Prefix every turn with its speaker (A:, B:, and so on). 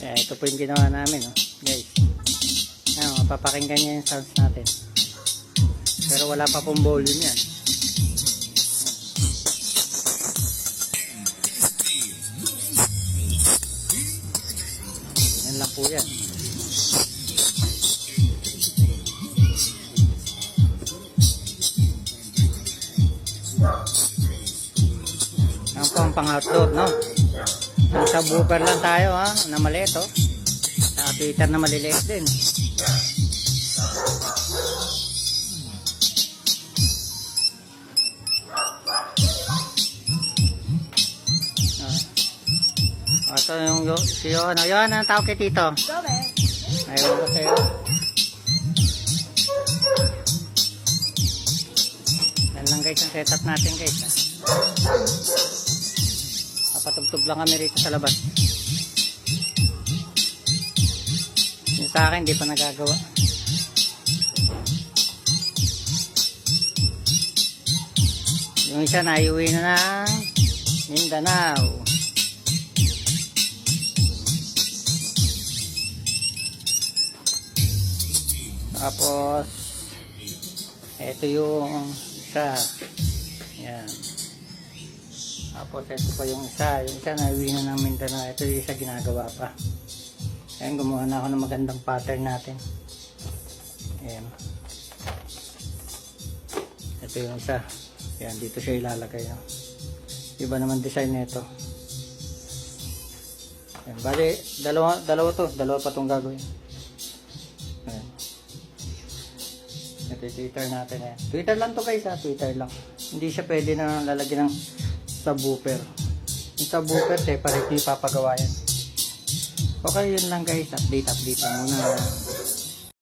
A: Ito po yung ginawa namin, oh, guys. Mapapakinggan niya yung sounds natin. Pero wala pa pong volume yan. Yan lang po yan. Yan po ang pang-outdoor, no? Nasa booper lang tayo, ha? Na maliit, oh. Sa Twitter na maliliit din. Ito yung si Yohan. Yohan, anong tawag kay Tito? Ayaw ko sa'yo. Yan lang guys ang setup natin guys. Papatugtog lang kami rito sa labas. Yung sa akin, hindi pa nagagawa. Yung isa naiuwi na ng Mindanao. Tapos ito yung isa. Yan. Tapos ito pa yung isa. Yung isa naiuwi na ng Mindanao. Ito yung isa ginagawa pa. Ayan, gumawa na ako ng magandang pattern natin. Ayan. Ito yung isa. Ayan, dito siya ilalagay. No? Iba naman design nito. Ayan, bali, dalawa to. Dalawa pa itong gagawin. Ayan. Ito yung Twitter natin. Ayan. Twitter lang to guys ha. Twitter lang. Hindi siya pwede na lalagyan ng subwoofer. Yung subwoofer, separate yung papagawa yan. Okay, yun lang guys. Update lang muna.